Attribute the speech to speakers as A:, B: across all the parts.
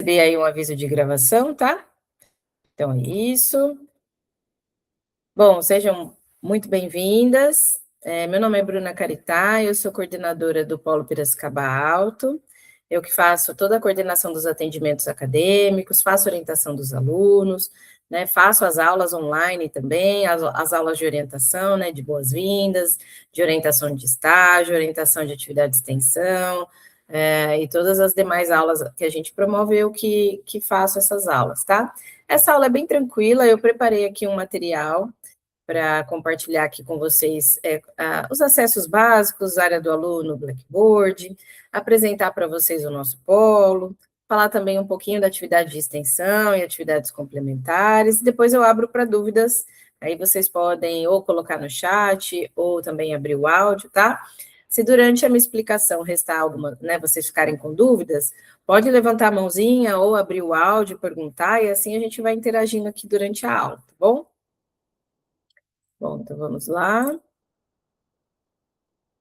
A: Receber aí um aviso de gravação, tá? Então é isso. Bom, sejam muito bem-vindas. Meu nome é Bruna Caritá, eu sou coordenadora do Polo Piracicaba Alto. Eu que faço toda a coordenação dos atendimentos acadêmicos, faço orientação dos alunos, né? Faço as aulas online também, as aulas de orientação, né? De boas-vindas, de orientação de estágio, orientação de atividade de extensão, e todas as demais aulas que a gente promove, eu que faço essas aulas, tá? Essa aula é bem tranquila, eu preparei aqui um material para compartilhar aqui com vocês os acessos básicos, área do aluno, Blackboard, apresentar para vocês o nosso polo, falar também um pouquinho da atividade de extensão e atividades complementares, e depois eu abro para dúvidas, aí vocês podem ou colocar no chat, ou também abrir o áudio, tá? Se durante a minha explicação restar alguma, né, vocês ficarem com dúvidas, pode levantar a mãozinha ou abrir o áudio, perguntar, e assim a gente vai interagindo aqui durante a aula, tá bom? Bom, então vamos lá.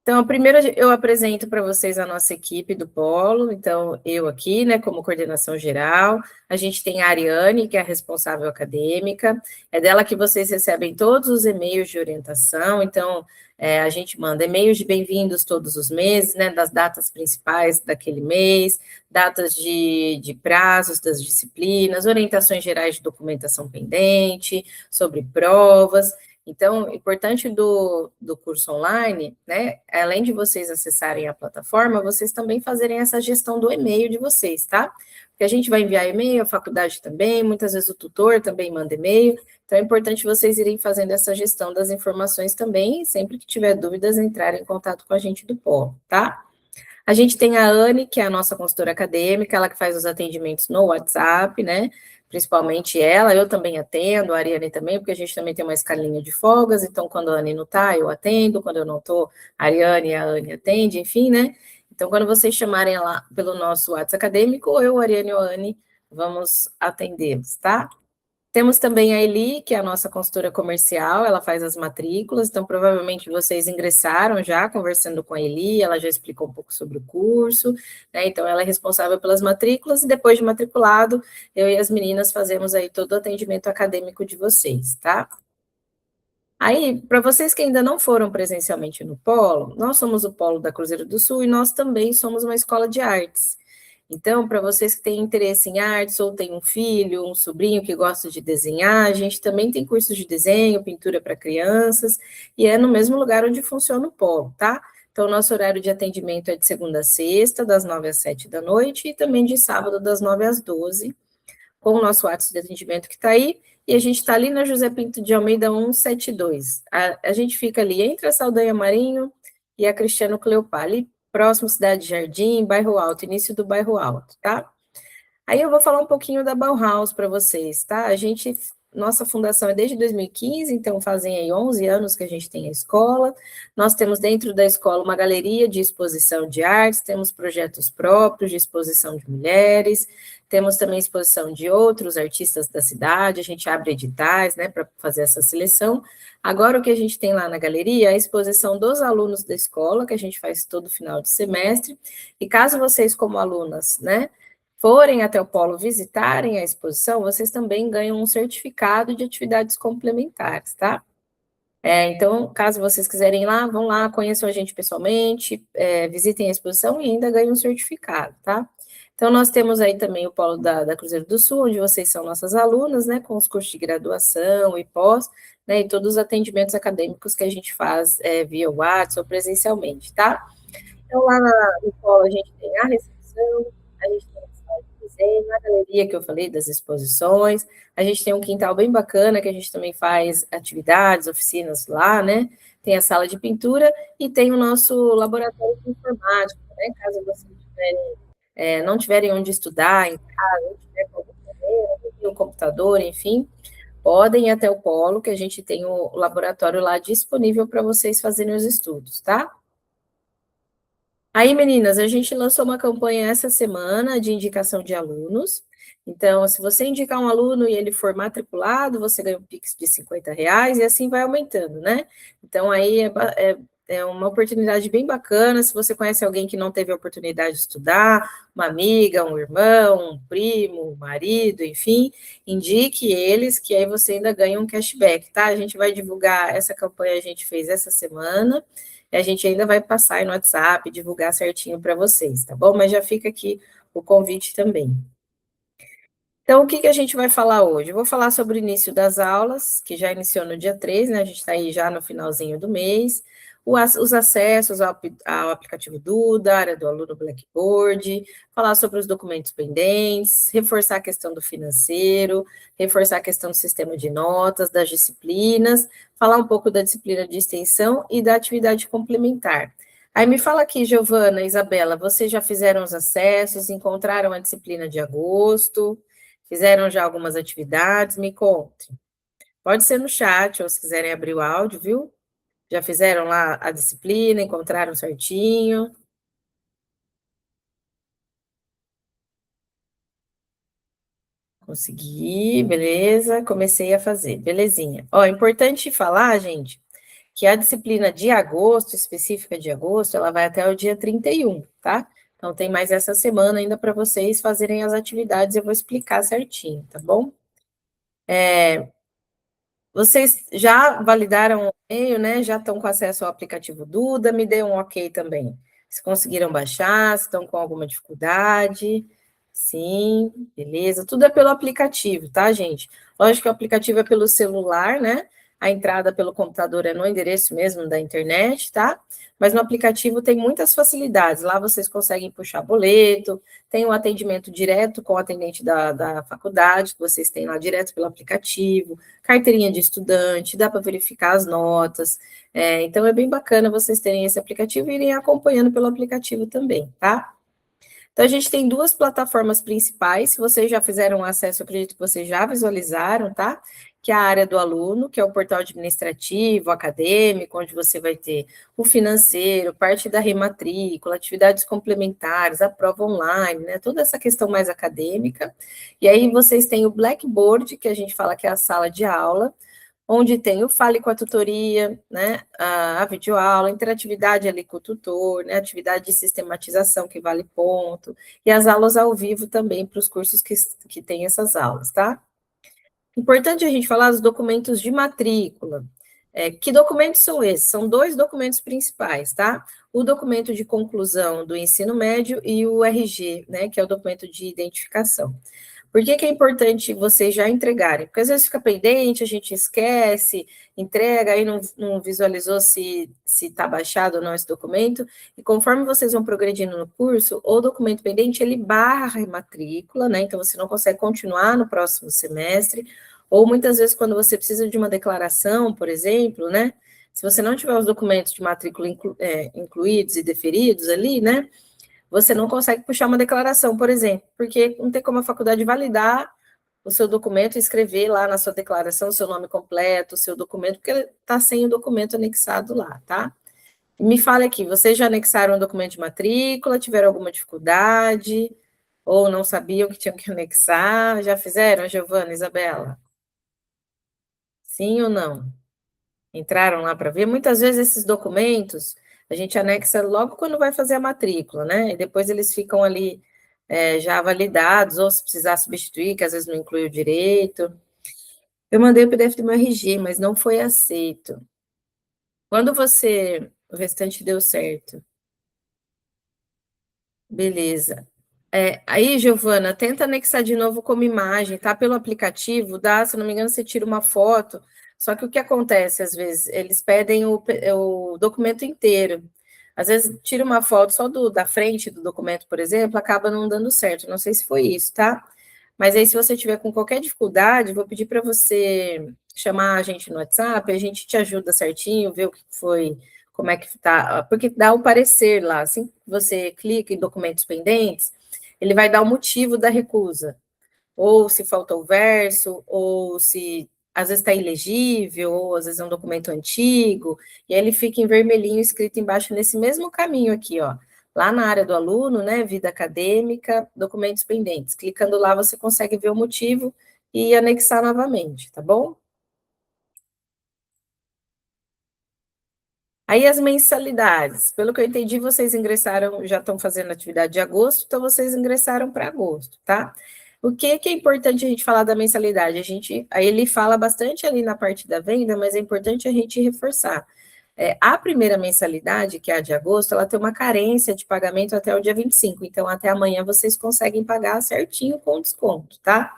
A: Então, primeiro eu apresento para vocês a nossa equipe do Polo. Então, eu aqui, né, como coordenação geral, a gente tem a Ariane, que é a responsável acadêmica, é dela que vocês recebem todos os e-mails de orientação. Então, a gente manda e-mails de bem-vindos todos os meses, né, das datas principais daquele mês, datas de prazos das disciplinas, orientações gerais de documentação pendente, sobre provas. Então, o importante do curso online, né, além de vocês acessarem a plataforma, vocês também fazerem essa gestão do e-mail de vocês, tá? Porque a gente vai enviar e-mail, a faculdade também, muitas vezes o tutor também manda e-mail, então é importante vocês irem fazendo essa gestão das informações também, e sempre que tiver dúvidas, entrarem em contato com a gente do Polo, tá? A gente tem a Anne, que é a nossa consultora acadêmica, ela que faz os atendimentos no WhatsApp, né? Principalmente ela, eu também atendo, a Ariane também, porque a gente também tem uma escalinha de folgas, então quando a Anne não tá, eu atendo, quando eu não tô, a Ariane e a Anne atende, enfim, né? Então, quando vocês chamarem lá pelo nosso WhatsApp acadêmico, ou eu, a Ariane ou a Anne, vamos atendê-los, tá? Temos também a Eli, que é a nossa consultora comercial, ela faz as matrículas, então provavelmente vocês ingressaram já conversando com a Eli, ela já explicou um pouco sobre o curso, né? Então ela é responsável pelas matrículas, e depois de matriculado, eu e as meninas fazemos aí todo o atendimento acadêmico de vocês, tá? Aí, para vocês que ainda não foram presencialmente no Polo, nós somos o Polo da Cruzeiro do Sul e nós também somos uma escola de artes. Então, para vocês que têm interesse em artes ou têm um filho, um sobrinho que gosta de desenhar, a gente também tem cursos de desenho, pintura para crianças, e é no mesmo lugar onde funciona o Polo, tá? Então, o nosso horário de atendimento é de segunda a sexta, das 9 às 7 da noite, e também de sábado, das 9 às 12, com o nosso WhatsApp de atendimento que está aí, e a gente está ali na José Pinto de Almeida 172. A gente fica ali entre a Saldanha Marinho e a Cristiano Cleopá, ali próximo Cidade Jardim, Bairro Alto, início do Bairro Alto, tá? Aí eu vou falar um pouquinho da Bauhaus para vocês, tá? Nossa fundação é desde 2015, então fazem aí 11 anos que a gente tem a escola. Nós temos dentro da escola uma galeria de exposição de artes, temos projetos próprios de exposição de mulheres, temos também exposição de outros artistas da cidade, a gente abre editais, né, para fazer essa seleção. Agora o que a gente tem lá na galeria é a exposição dos alunos da escola, que a gente faz todo final de semestre, e caso vocês como alunas, né, forem até o polo visitarem a exposição, vocês também ganham um certificado de atividades complementares, tá? Então, caso vocês quiserem ir lá, vão lá, conheçam a gente pessoalmente, visitem a exposição e ainda ganhem um certificado, tá? Então, nós temos aí também o polo da Cruzeiro do Sul, onde vocês são nossas alunas, né, com os cursos de graduação e pós, né, e todos os atendimentos acadêmicos que a gente faz via WhatsApp ou presencialmente, tá? Então, lá no polo a gente tem a recepção, a gente tem a sala de desenho, a galeria que eu falei das exposições, a gente tem um quintal bem bacana que a gente também faz atividades, oficinas lá, né? Tem a sala de pintura e tem o nosso laboratório de informática, né? Caso vocês não tiverem onde estudar em casa, não tiver com algum problema, não tem um computador, enfim, podem ir até o polo, que a gente tem o laboratório lá disponível para vocês fazerem os estudos, tá? Aí, meninas, a gente lançou uma campanha essa semana de indicação de alunos. Então, se você indicar um aluno e ele for matriculado, você ganha um Pix de R$ 50 e assim vai aumentando, né? Então, aí é uma oportunidade bem bacana. Se você conhece alguém que não teve a oportunidade de estudar, uma amiga, um irmão, um primo, um marido, enfim, indique eles, que aí você ainda ganha um cashback, tá? A gente vai divulgar essa campanha, a gente fez essa semana, e a gente ainda vai passar aí no WhatsApp, divulgar certinho para vocês, tá bom? Mas já fica aqui o convite também. Então, o que a gente vai falar hoje? Eu vou falar sobre o início das aulas, que já iniciou no dia 3, né? A gente está aí já no finalzinho do mês. Os acessos ao aplicativo Duda, área do aluno Blackboard, falar sobre os documentos pendentes, reforçar a questão do financeiro, reforçar a questão do sistema de notas, das disciplinas, falar um pouco da disciplina de extensão e da atividade complementar. Aí me fala aqui, Giovana, Isabela, vocês já fizeram os acessos, encontraram a disciplina de agosto? Fizeram já algumas atividades? Me conte. Pode ser no chat, ou se quiserem abrir o áudio, viu? Já fizeram lá a disciplina, encontraram certinho? Consegui, beleza, comecei a fazer, belezinha. Ó, importante falar, gente, que a disciplina de agosto, específica de agosto, ela vai até o dia 31, tá? Então tem mais essa semana ainda para vocês fazerem as atividades, eu vou explicar certinho, tá bom? Vocês já validaram o e-mail, né? Já estão com acesso ao aplicativo Duda? Me dê um ok também. Se conseguiram baixar, se estão com alguma dificuldade. Sim, beleza. Tudo é pelo aplicativo, tá, gente? Lógico que o aplicativo é pelo celular, né? A entrada pelo computador é no endereço mesmo da internet, tá? Mas no aplicativo tem muitas facilidades. Lá vocês conseguem puxar boleto, tem um atendimento direto com o atendente da faculdade, que vocês têm lá direto pelo aplicativo, carteirinha de estudante, dá para verificar as notas. Então é bem bacana vocês terem esse aplicativo e irem acompanhando pelo aplicativo também, tá? Então, a gente tem duas plataformas principais. Se vocês já fizeram acesso, eu acredito que vocês já visualizaram, tá? Que é a área do aluno, que é o portal administrativo, acadêmico, onde você vai ter o financeiro, parte da rematrícula, atividades complementares, a prova online, né? Toda essa questão mais acadêmica. E aí vocês têm o Blackboard, que a gente fala que é a sala de aula, onde tem o Fale com a Tutoria, né, a videoaula, a interatividade ali com o tutor, né, atividade de sistematização que vale ponto, e as aulas ao vivo também para os cursos que têm essas aulas, tá? Importante a gente falar dos documentos de matrícula. Que documentos são esses? São dois documentos principais, tá? O documento de conclusão do ensino médio e o RG, né, que é o documento de identificação. Por que é importante vocês já entregarem? Porque às vezes fica pendente, a gente esquece, entrega, aí não visualizou se está baixado ou não esse documento, e conforme vocês vão progredindo no curso, o documento pendente, ele barra a matrícula, né? Então, você não consegue continuar no próximo semestre, ou muitas vezes, quando você precisa de uma declaração, por exemplo, né? Se você não tiver os documentos de matrícula incluídos e deferidos ali, né? Você não consegue puxar uma declaração, por exemplo, porque não tem como a faculdade validar o seu documento e escrever lá na sua declaração o seu nome completo, o seu documento, porque está sem o documento anexado lá, tá? Me fale aqui, vocês já anexaram o documento de matrícula, tiveram alguma dificuldade, ou não sabiam que tinham que anexar? Já fizeram, Giovana, Isabela? Sim ou não? Entraram lá para ver? Muitas vezes esses documentos a gente anexa logo quando vai fazer a matrícula, né? E depois eles ficam ali já validados, ou se precisar substituir, que às vezes não inclui o direito. Eu mandei o PDF do meu RG, mas não foi aceito. Quando você. O restante deu certo. Beleza. Aí, Giovana, tenta anexar de novo como imagem, tá? Pelo aplicativo, dá, se não me engano, você tira uma foto. Só que o que acontece, às vezes, eles pedem o documento inteiro. Às vezes, tira uma foto só da frente do documento, por exemplo, acaba não dando certo. Não sei se foi isso, tá? Mas aí, se você tiver com qualquer dificuldade, vou pedir para você chamar a gente no WhatsApp, a gente te ajuda certinho, ver o que foi, como é que tá, porque dá o parecer lá. Assim que você clica em documentos pendentes, ele vai dar o motivo da recusa, ou se faltou o verso, ou se às vezes está ilegível, ou às vezes é um documento antigo, e aí ele fica em vermelhinho escrito embaixo nesse mesmo caminho aqui, ó. Lá na área do aluno, né, vida acadêmica, documentos pendentes. Clicando lá, você consegue ver o motivo e anexar novamente, tá bom? Aí as mensalidades, pelo que eu entendi, vocês ingressaram, já estão fazendo atividade de agosto, então vocês ingressaram para agosto, tá? O que é importante a gente falar da mensalidade? Aí ele fala bastante ali na parte da venda, mas é importante a gente reforçar. A primeira mensalidade, que é a de agosto, ela tem uma carência de pagamento até o dia 25, então até amanhã vocês conseguem pagar certinho com desconto, tá?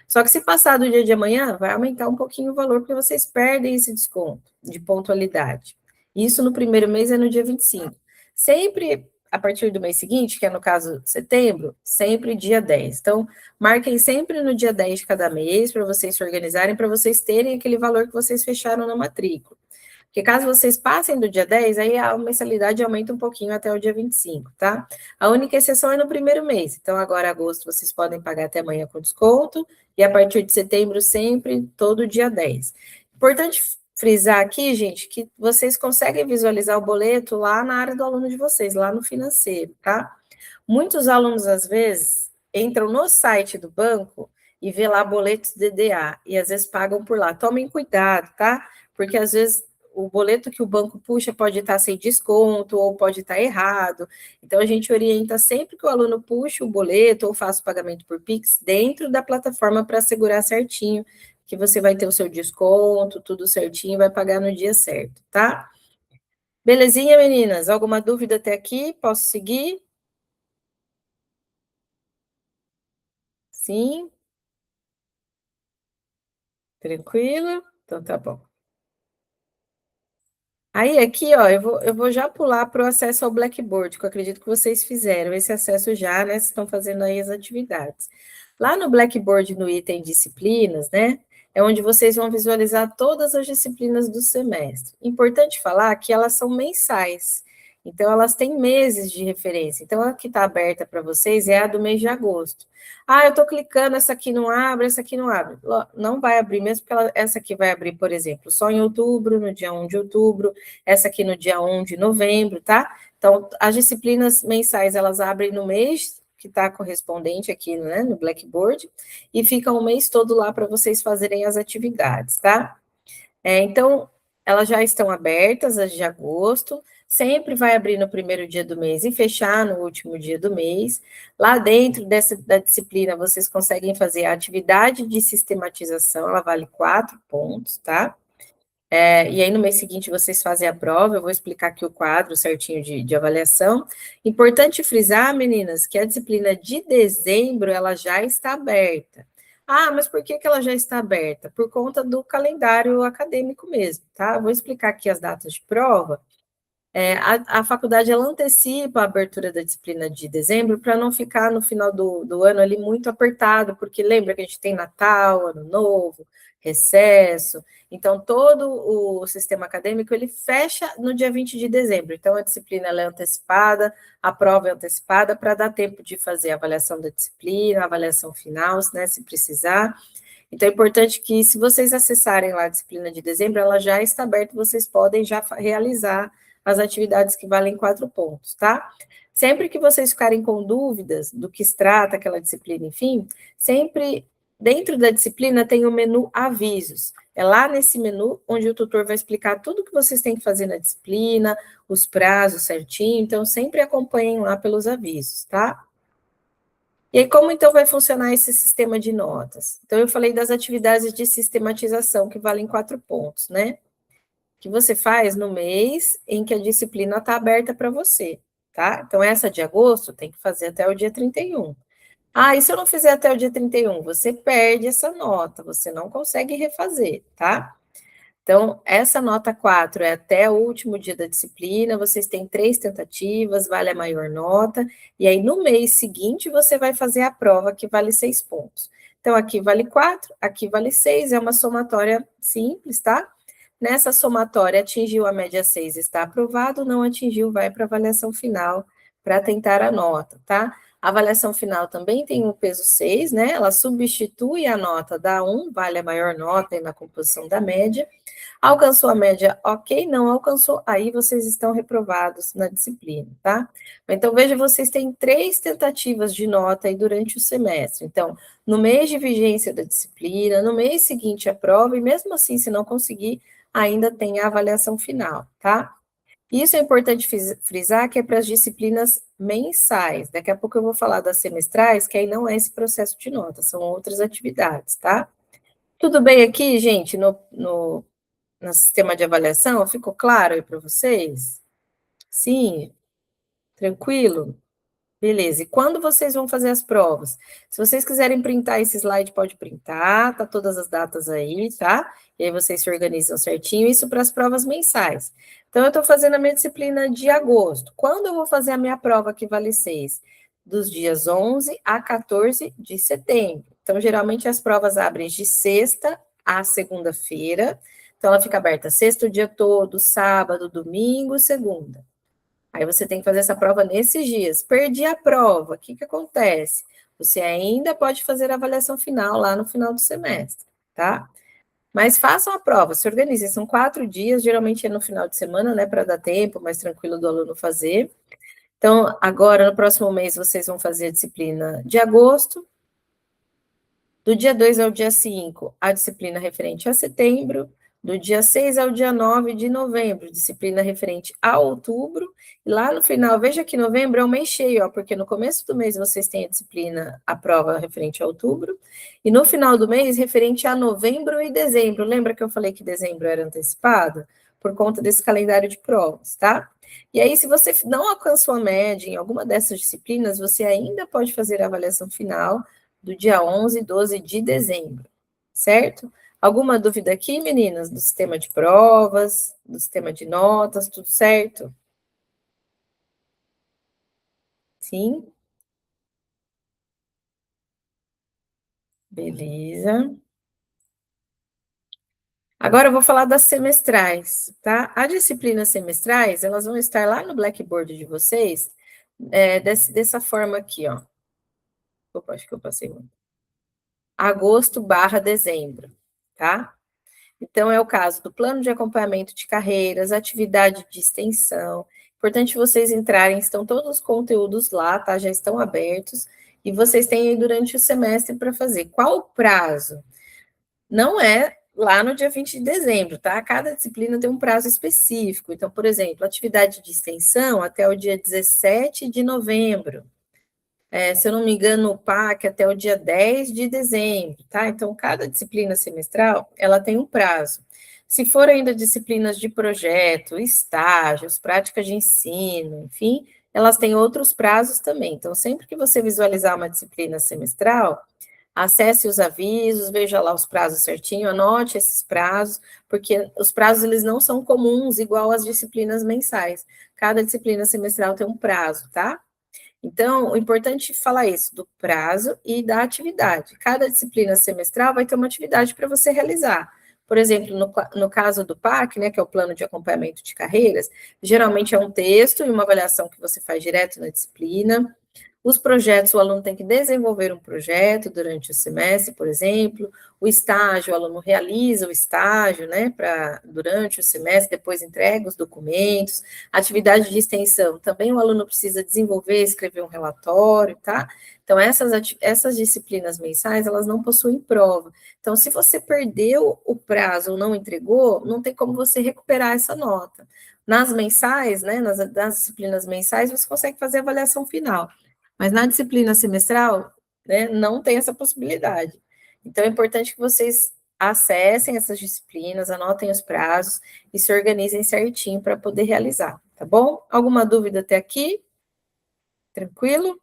A: Só que se passar do dia de amanhã, vai aumentar um pouquinho o valor, porque vocês perdem esse desconto de pontualidade. Isso no primeiro mês é no dia 25. Sempre a partir do mês seguinte, que é no caso setembro, sempre dia 10. Então, marquem sempre no dia 10 de cada mês para vocês se organizarem, para vocês terem aquele valor que vocês fecharam na matrícula. Porque caso vocês passem do dia 10, aí a mensalidade aumenta um pouquinho até o dia 25, tá? A única exceção é no primeiro mês. Então, agora, agosto, vocês podem pagar até amanhã com desconto, e a partir de setembro, sempre, todo dia 10. Importante frisar aqui, gente, que vocês conseguem visualizar o boleto lá na área do aluno de vocês, lá no financeiro, tá? Muitos alunos, às vezes, entram no site do banco e vê lá boletos DDA, e às vezes pagam por lá. Tomem cuidado, tá? Porque às vezes o boleto que o banco puxa pode estar sem desconto ou pode estar errado. Então, a gente orienta sempre que o aluno puxe o boleto ou faça o pagamento por Pix dentro da plataforma para assegurar certinho que você vai ter o seu desconto, tudo certinho, e vai pagar no dia certo, tá? Belezinha, meninas? Alguma dúvida até aqui? Posso seguir? Sim? Tranquilo? Então tá bom. Aí, aqui, ó, eu vou já pular para o acesso ao Blackboard, que eu acredito que vocês fizeram esse acesso já, né? Vocês estão fazendo aí as atividades. Lá no Blackboard, no item disciplinas, né? É onde vocês vão visualizar todas as disciplinas do semestre. Importante falar que elas são mensais, então elas têm meses de referência. Então, a que está aberta para vocês é a do mês de agosto. Ah, eu estou clicando, essa aqui não abre, essa aqui não abre. Não vai abrir mesmo, porque essa aqui vai abrir, por exemplo, só em outubro, no dia 1 de outubro, essa aqui no dia 1 de novembro, tá? Então, as disciplinas mensais, elas abrem no mês que está correspondente aqui, né, no Blackboard, e fica o mês todo lá para vocês fazerem as atividades, tá? Então, elas já estão abertas, as de agosto, sempre vai abrir no primeiro dia do mês e fechar no último dia do mês. Lá dentro da disciplina, vocês conseguem fazer a atividade de sistematização, ela vale 4 pontos, tá? E aí, no mês seguinte, vocês fazem a prova, eu vou explicar aqui o quadro certinho de avaliação. Importante frisar, meninas, que a disciplina de dezembro, ela já está aberta. Ah, mas por que ela já está aberta? Por conta do calendário acadêmico mesmo, tá? Vou explicar aqui as datas de prova. A faculdade ela antecipa a abertura da disciplina de dezembro para não ficar no final do ano ali muito apertado, porque lembra que a gente tem Natal, Ano Novo, recesso, então todo o sistema acadêmico ele fecha no dia 20 de dezembro, então a disciplina ela é antecipada, a prova é antecipada para dar tempo de fazer a avaliação da disciplina, a avaliação final, né, se precisar. Então é importante que se vocês acessarem lá a disciplina de dezembro, ela já está aberta, vocês podem já realizar as atividades que valem 4 pontos, tá? Sempre que vocês ficarem com dúvidas do que se trata aquela disciplina, enfim, sempre dentro da disciplina tem o menu avisos. É lá nesse menu onde o tutor vai explicar tudo que vocês têm que fazer na disciplina, os prazos certinho, então sempre acompanhem lá pelos avisos, tá? E aí, como então vai funcionar esse sistema de notas? Então, eu falei das atividades de sistematização, que valem 4 pontos, né? Que você faz no mês em que a disciplina está aberta para você, tá? Então, essa de agosto tem que fazer até o dia 31. Ah, e se eu não fizer até o dia 31? Você perde essa nota, você não consegue refazer, tá? Então, essa nota 4 é até o último dia da disciplina, vocês têm 3 tentativas, vale a maior nota, e aí no mês seguinte você vai fazer a prova que vale 6 pontos. Então, aqui vale 4, aqui vale 6, é uma somatória simples, tá? Nessa somatória, atingiu a média 6, está aprovado, não atingiu, vai para a avaliação final para tentar a nota, tá? A avaliação final também tem o peso 6, né? Ela substitui a nota da 1, vale a maior nota aí na composição da média. Alcançou a média, ok, não alcançou, aí vocês estão reprovados na disciplina, tá? Então, veja, vocês têm 3 tentativas de nota aí durante o semestre. Então, no mês de vigência da disciplina, no mês seguinte a prova, e mesmo assim, se não conseguir, ainda tem a avaliação final, tá? Isso é importante frisar que é para as disciplinas mensais. Daqui a pouco eu vou falar das semestrais, que aí não é esse processo de nota, são outras atividades, tá? Tudo bem aqui, gente, no sistema de avaliação? Ficou claro aí para vocês? Sim? Tranquilo? Beleza. E quando vocês vão fazer as provas? Se vocês quiserem printar esse slide, pode printar, tá todas as datas aí, tá? E aí vocês se organizam certinho, isso para as provas mensais. Então, eu estou fazendo a minha disciplina de agosto. Quando eu vou fazer a minha prova que vale 6? Dos dias 11 a 14 de setembro. Então, geralmente as provas abrem de sexta a segunda-feira. Então, ela fica aberta sexta o dia todo, sábado, domingo, segunda. Aí você tem que fazer essa prova nesses dias. Perdi a prova, o que que acontece? Você ainda pode fazer a avaliação final lá no final do semestre, tá? Mas façam a prova, se organizem. São 4 dias, geralmente é no final de semana, né? Para dar tempo, mais tranquilo do aluno fazer. Então, agora, no próximo mês, vocês vão fazer a disciplina de agosto. Do dia 2 ao dia 5, a disciplina referente a setembro. Do dia 6 ao dia 9 de novembro, disciplina referente a outubro. E lá no final, veja que novembro é um mês cheio, ó, porque no começo do mês vocês têm a disciplina, a prova referente a outubro. E no final do mês, referente a novembro e dezembro. Lembra que eu falei que dezembro era antecipado? Por conta desse calendário de provas, tá? E aí, se você não alcançou a média em alguma dessas disciplinas, você ainda pode fazer a avaliação final do dia 11 e 12 de dezembro, certo? Alguma dúvida aqui, meninas, do sistema de provas, do sistema de notas, tudo certo? Sim? Beleza. Agora eu vou falar das semestrais, tá? As disciplinas semestrais, elas vão estar lá no Blackboard de vocês, dessa forma aqui, ó. Opa, acho que eu passei um. Agosto/dezembro, tá? Então, é o caso do plano de acompanhamento de carreiras, atividade de extensão. Importante vocês entrarem, estão todos os conteúdos lá, tá? Já estão abertos. E vocês têm aí durante o semestre para fazer. Qual o prazo? Não é lá no dia 20 de dezembro, tá? Cada disciplina tem um prazo específico. Então, por exemplo, atividade de extensão até o dia 17 de novembro. Se eu não me engano, o PAC até o dia 10 de dezembro, tá? Então, cada disciplina semestral, ela tem um prazo. Se for ainda disciplinas de projeto, estágios, práticas de ensino, enfim, elas têm outros prazos também. Então, sempre que você visualizar uma disciplina semestral, acesse os avisos, veja lá os prazos certinho, anote esses prazos, porque os prazos eles não são comuns igual às disciplinas mensais. Cada disciplina semestral tem um prazo, tá? Então, o importante é falar isso, do prazo e da atividade. Cada disciplina semestral vai ter uma atividade para você realizar. Por exemplo, no caso do PAC, né, que é o Plano de Acompanhamento de Carreiras, geralmente é um texto e uma avaliação que você faz direto na disciplina. Os projetos, o aluno tem que desenvolver um projeto durante o semestre, por exemplo. O estágio, o aluno realiza o estágio, né, durante o semestre, depois entrega os documentos. Atividade de extensão, também o aluno precisa desenvolver, escrever um relatório, tá? Então, essas disciplinas mensais, elas não possuem prova. Então, se você perdeu o prazo ou não entregou, não tem como você recuperar essa nota. Nas mensais, né, nas disciplinas mensais, você consegue fazer a avaliação final. Mas na disciplina semestral, né, não tem essa possibilidade. Então, é importante que vocês acessem essas disciplinas, anotem os prazos e se organizem certinho para poder realizar, tá bom? Alguma dúvida até aqui? Tranquilo?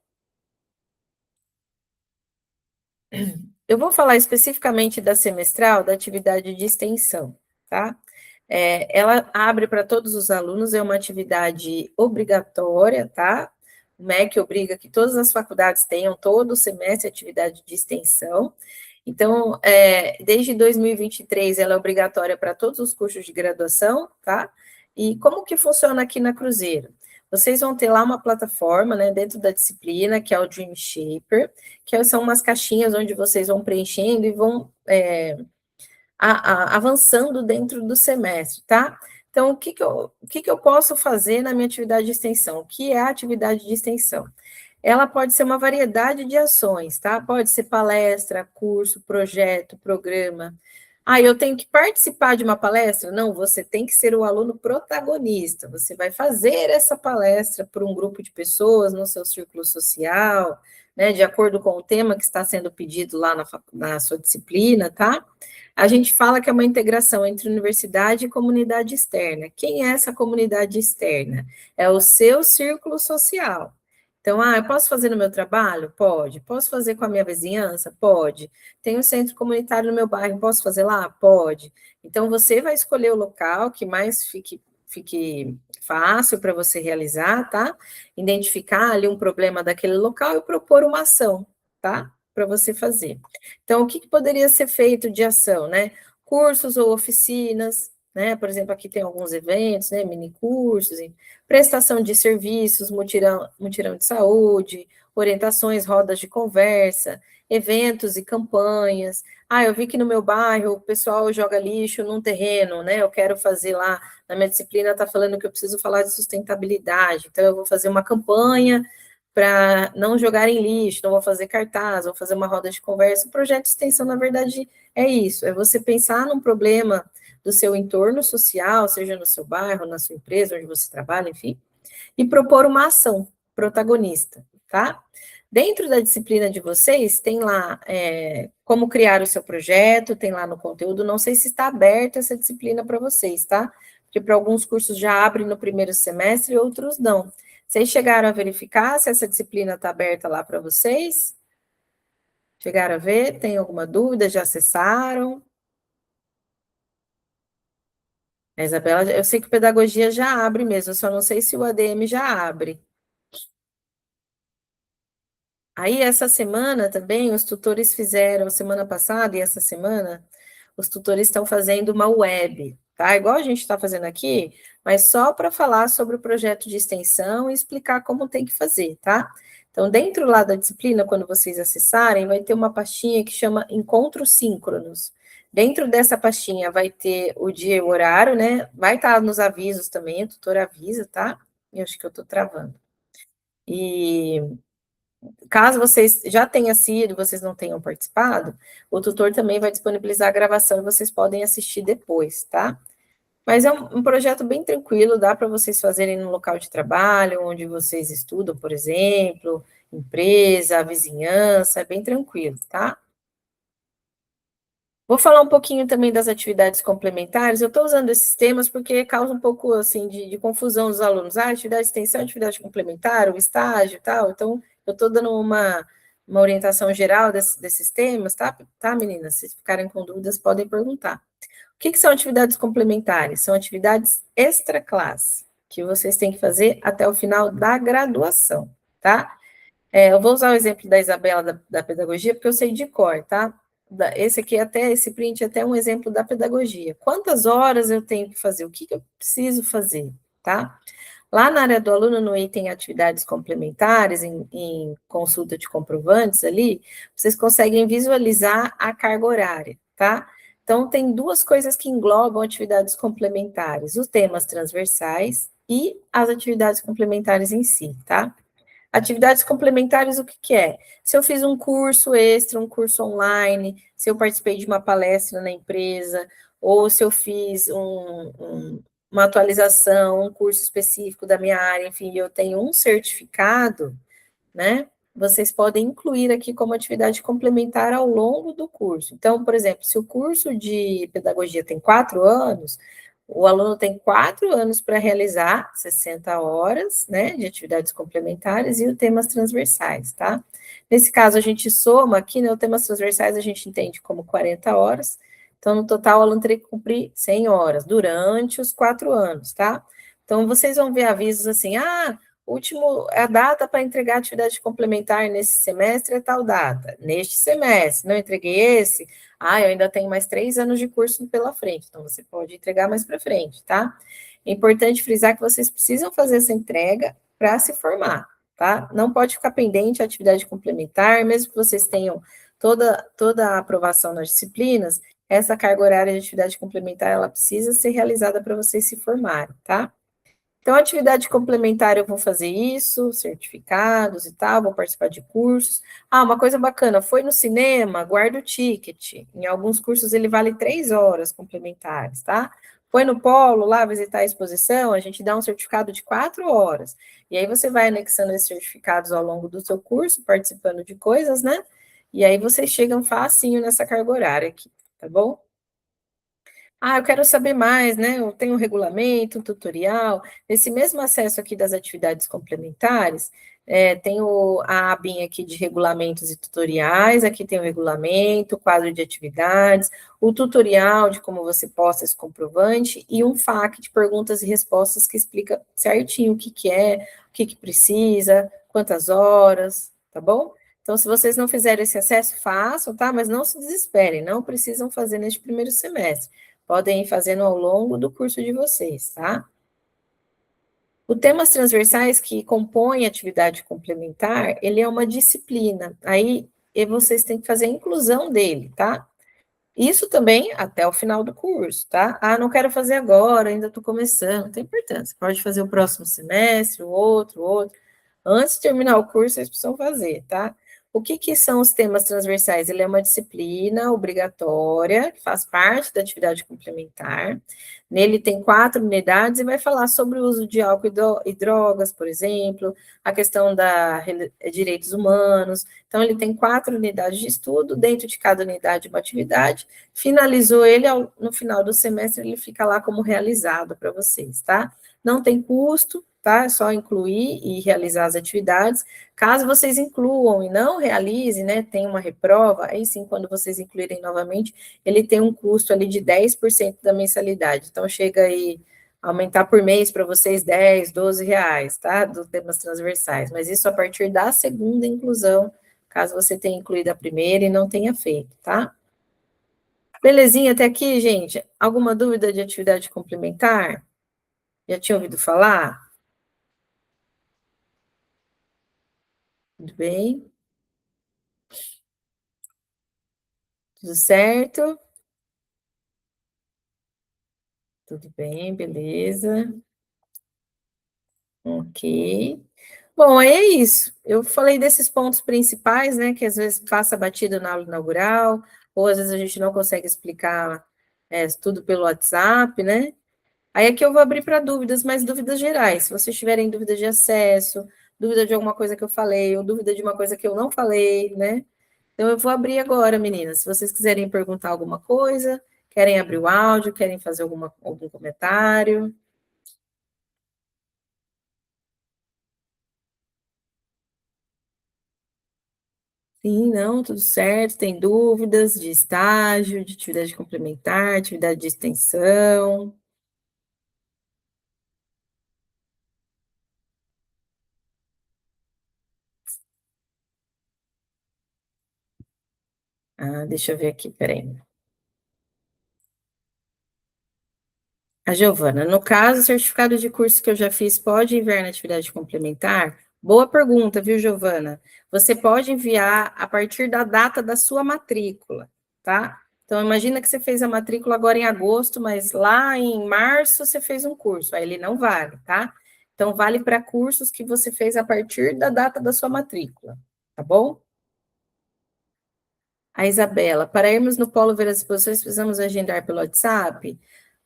A: Eu vou falar especificamente da semestral, da atividade de extensão, tá? Ela abre para todos os alunos, é uma atividade obrigatória, tá? O MEC obriga que todas as faculdades tenham todo o semestre atividade de extensão. Então, desde 2023, ela é obrigatória para todos os cursos de graduação, tá? E como que funciona aqui na Cruzeiro? Vocês vão ter lá uma plataforma, né, dentro da disciplina, que é o Dream Shaper, que são umas caixinhas onde vocês vão preenchendo e vão avançando dentro do semestre, tá? Então, o que que eu posso fazer na minha atividade de extensão? O que é a atividade de extensão? Ela pode ser uma variedade de ações, tá? Pode ser palestra, curso, projeto, programa. Ah, eu tenho que participar de uma palestra? Não, você tem que ser o aluno protagonista. Você vai fazer essa palestra para um grupo de pessoas no seu círculo social, né, de acordo com o tema que está sendo pedido lá na sua disciplina, tá? A gente fala que é uma integração entre universidade e comunidade externa. Quem é essa comunidade externa? É o seu círculo social. Então, eu posso fazer no meu trabalho? Pode. Posso fazer com a minha vizinhança? Pode. Tem um centro comunitário no meu bairro, posso fazer lá? Pode. Então, você vai escolher o local que mais fique fácil para você realizar, tá? Identificar ali um problema daquele local e propor uma ação, tá? Para você fazer. Então, o que poderia ser feito de ação, né? Cursos ou oficinas, né? Por exemplo, aqui tem alguns eventos, né? Mini cursos, prestação de serviços, mutirão de saúde, orientações, rodas de conversa, eventos e campanhas. Eu vi que no meu bairro o pessoal joga lixo num terreno, né? Eu quero fazer lá, na minha disciplina está falando que eu preciso falar de sustentabilidade, então eu vou fazer uma campanha para não jogarem lixo, não vou fazer cartaz, vou fazer uma roda de conversa. O projeto de extensão, na verdade, é isso, é você pensar num problema do seu entorno social, seja no seu bairro, na sua empresa, onde você trabalha, enfim, e propor uma ação protagonista, tá? Dentro da disciplina de vocês, tem lá como criar o seu projeto, tem lá no conteúdo, não sei se está aberta essa disciplina para vocês, tá? Porque para alguns cursos já abre no primeiro semestre e outros não. Vocês chegaram a verificar se essa disciplina está aberta lá para vocês? Chegaram a ver? Tem alguma dúvida? Já acessaram? A Isabela, eu sei que pedagogia já abre mesmo, eu só não sei se o ADM já abre. Aí, essa semana também, os tutores fizeram, semana passada e essa semana, os tutores estão fazendo uma web, tá? Igual a gente está fazendo aqui, mas só para falar sobre o projeto de extensão e explicar como tem que fazer, tá? Então, dentro lá da disciplina, quando vocês acessarem, vai ter uma pastinha que chama Encontros Síncronos. Dentro dessa pastinha vai ter o dia e o horário, né? Vai estar nos avisos também, o tutor avisa, tá? Eu acho que eu estou travando. E caso vocês já tenham sido, vocês não tenham participado, o tutor também vai disponibilizar a gravação e vocês podem assistir depois, tá? Mas é um projeto bem tranquilo, dá para vocês fazerem no local de trabalho, onde vocês estudam, por exemplo, empresa, vizinhança, é bem tranquilo, tá? Vou falar um pouquinho também das atividades complementares. Eu estou usando esses temas porque causa um pouco assim de confusão dos alunos. Atividade de extensão, atividade complementar, o estágio e tal. Então, eu estou dando uma orientação geral desses temas, tá? Tá, meninas? Se ficarem com dúvidas, podem perguntar. O que são atividades complementares? São atividades extra-classe, que vocês têm que fazer até o final da graduação, tá? Eu vou usar o exemplo da Isabela da pedagogia, porque eu sei de cor, tá? Esse aqui, esse print é até um exemplo da pedagogia. Quantas horas eu tenho que fazer? O que eu preciso fazer, tá? Lá na área do aluno, no item atividades complementares, em consulta de comprovantes ali, vocês conseguem visualizar a carga horária, tá? Então, tem duas coisas que englobam atividades complementares: os temas transversais e as atividades complementares em si, tá? Atividades complementares, o que que é? Se eu fiz um curso extra, um curso online, se eu participei de uma palestra na empresa, ou se eu fiz uma atualização, um curso específico da minha área, enfim, eu tenho um certificado, né? Vocês podem incluir aqui como atividade complementar ao longo do curso. Então, por exemplo, se o curso de pedagogia tem 4 anos, o aluno tem 4 anos para realizar 60 horas, né, de atividades complementares e os temas transversais, tá? Nesse caso, a gente soma aqui, né, os temas transversais a gente entende como 40 horas, então, no total, o aluno teria que cumprir 100 horas durante os 4 anos, tá? Então, vocês vão ver avisos assim, a data para entregar atividade complementar nesse semestre é tal data. Neste semestre, não entreguei esse, eu ainda tenho mais 3 anos de curso pela frente, então você pode entregar mais para frente, tá? É importante frisar que vocês precisam fazer essa entrega para se formar, tá? Não pode ficar pendente a atividade complementar, mesmo que vocês tenham toda a aprovação nas disciplinas, essa carga horária de atividade complementar, ela precisa ser realizada para vocês se formarem, tá? Então, atividade complementar, eu vou fazer isso, certificados e tal, vou participar de cursos. Ah, uma coisa bacana, foi no cinema, guarda o ticket. Em alguns cursos ele vale 3 horas complementares, tá? Foi no polo lá visitar a exposição, a gente dá um certificado de 4 horas. E aí você vai anexando esses certificados ao longo do seu curso, participando de coisas, né? E aí vocês chegam facinho nessa carga horária aqui, tá bom? Ah, eu quero saber mais, né? Eu tenho um regulamento, um tutorial. Nesse mesmo acesso aqui das atividades complementares, tem a abinha aqui de regulamentos e tutoriais. Aqui tem o regulamento, o quadro de atividades, o tutorial de como você posta esse comprovante e um FAQ de perguntas e respostas que explica certinho o que que é, o que que precisa, quantas horas, tá bom? Então, se vocês não fizerem esse acesso, façam, tá? Mas não se desesperem, não precisam fazer neste primeiro semestre. Podem ir fazendo ao longo do curso de vocês, tá? O temas transversais que compõem a atividade complementar, ele é uma disciplina. Aí vocês têm que fazer a inclusão dele, tá? Isso também até o final do curso, tá? Ah, não quero fazer agora, ainda estou começando, não tem importância. Pode fazer o próximo semestre, o outro, o outro. Antes de terminar o curso, vocês precisam fazer, tá? O que, que são os temas transversais? Ele é uma disciplina obrigatória, que faz parte da atividade complementar. Nele tem 4 unidades e vai falar sobre o uso de álcool e drogas, por exemplo, a questão da direitos humanos. Então, ele tem 4 unidades de estudo, dentro de cada unidade uma atividade. Finalizou ele, no final do semestre, ele fica lá como realizado para vocês, tá? Não tem custo, tá? É só incluir e realizar as atividades. Caso vocês incluam e não realizem, né, tem uma reprova, aí sim, quando vocês incluírem novamente, ele tem um custo ali de 10% da mensalidade. Então, chega aí a aumentar por mês para vocês 10, 12 reais, tá? Dos temas transversais. Mas isso a partir da segunda inclusão, caso você tenha incluído a primeira e não tenha feito, tá? Belezinha até aqui, gente? Alguma dúvida de atividade complementar? Já tinha ouvido falar? Tudo bem? Tudo certo? Tudo bem, beleza. Ok. Bom, aí é isso. Eu falei desses pontos principais, né, que às vezes passa batido na aula inaugural, ou às vezes a gente não consegue explicar tudo pelo WhatsApp, né? Aí aqui eu vou abrir para dúvidas, mas dúvidas gerais. Se vocês tiverem dúvida de acesso, dúvida de alguma coisa que eu falei, ou dúvida de uma coisa que eu não falei, né? Então eu vou abrir agora, meninas. Se vocês quiserem perguntar alguma coisa, querem abrir o áudio, querem fazer algum comentário. Sim, não, tudo certo. Tem dúvidas de estágio, de atividade complementar, atividade de extensão. Ah, deixa eu ver aqui, peraí. A Giovana, no caso, o certificado de curso que eu já fiz pode enviar na atividade complementar? Boa pergunta, viu, Giovana? Você pode enviar a partir da data da sua matrícula, tá? Então, imagina que você fez a matrícula agora em agosto, mas lá em março você fez um curso, aí ele não vale, tá? Então, vale para cursos que você fez a partir da data da sua matrícula, tá bom? A Isabela, para irmos no polo ver as exposições, precisamos agendar pelo WhatsApp?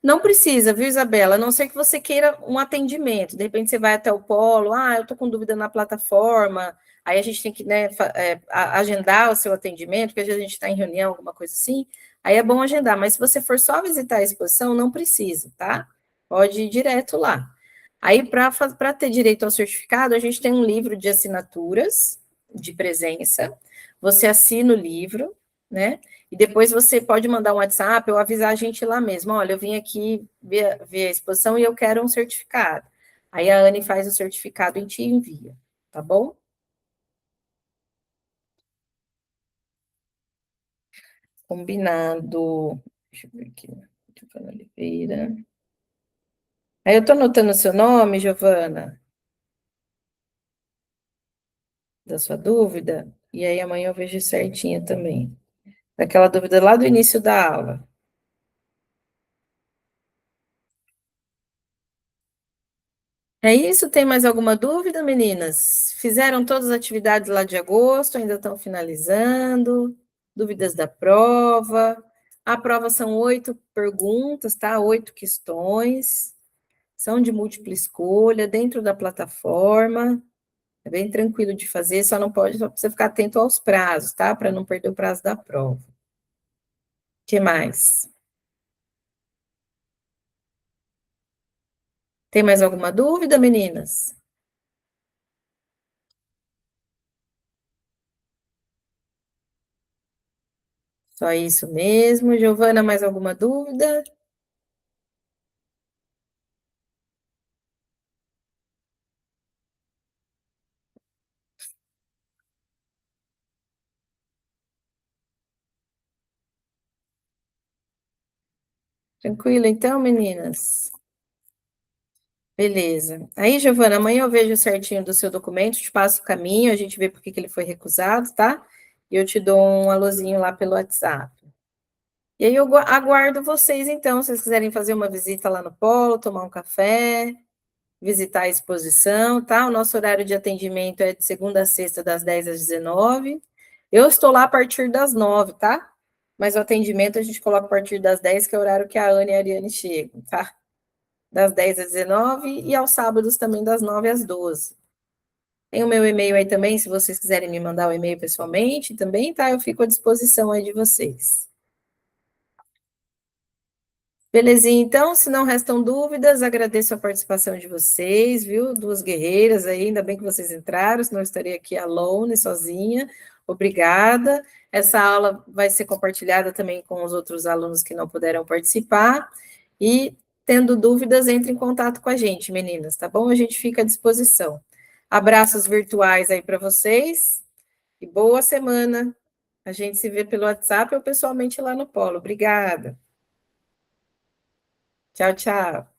A: Não precisa, viu, Isabela? A não ser que você queira um atendimento. De repente você vai até o polo, eu estou com dúvida na plataforma, aí a gente tem que, né, agendar o seu atendimento, porque às vezes a gente está em reunião, alguma coisa assim. Aí é bom agendar, mas se você for só visitar a exposição, não precisa, tá? Pode ir direto lá. Aí, para ter direito ao certificado, a gente tem um livro de assinaturas de presença. Você assina o livro, né? E depois você pode mandar um WhatsApp ou avisar a gente lá mesmo. Olha, eu vim aqui ver a exposição e eu quero um certificado. Aí a Anne faz o certificado e te envia, tá bom? Combinado. Deixa eu ver aqui. Giovana Oliveira. Aí eu tô anotando o seu nome, Giovana, da sua dúvida, e aí amanhã eu vejo certinho também. Daquela dúvida lá do início da aula. É isso? Tem mais alguma dúvida, meninas? Fizeram todas as atividades lá de agosto, ainda estão finalizando? Dúvidas da prova? A prova são 8 perguntas, tá? 8 questões. São de múltipla escolha, dentro da plataforma. É bem tranquilo de fazer, só precisa ficar atento aos prazos, tá? Para não perder o prazo da prova. O que mais? Tem mais alguma dúvida, meninas? Só isso mesmo. Giovana, mais alguma dúvida? Tranquilo, então, meninas? Beleza. Aí, Giovana, amanhã eu vejo certinho do seu documento, te passo o caminho, a gente vê por que que ele foi recusado, tá? E eu te dou um alôzinho lá pelo WhatsApp. E aí eu aguardo vocês, então, se vocês quiserem fazer uma visita lá no Polo, tomar um café, visitar a exposição, tá? O nosso horário de atendimento é de segunda a sexta, das 10 às 19. Eu estou lá a partir das 9, tá? Mas o atendimento a gente coloca a partir das 10, que é o horário que a Ana e a Ariane chegam, tá? Das 10 às 19 e aos sábados também das 9 às 12. Tem o meu e-mail aí também, se vocês quiserem me mandar o e-mail pessoalmente também, tá? Eu fico à disposição aí de vocês. Belezinha, então, se não restam dúvidas, agradeço a participação de vocês, viu? Duas guerreiras aí, ainda bem que vocês entraram, senão eu estaria aqui alone, sozinha. Obrigada. Essa aula vai ser compartilhada também com os outros alunos que não puderam participar. E, tendo dúvidas, entre em contato com a gente, meninas, tá bom? A gente fica à disposição. Abraços virtuais aí para vocês e boa semana. A gente se vê pelo WhatsApp ou pessoalmente lá no Polo. Obrigada. Tchau, tchau.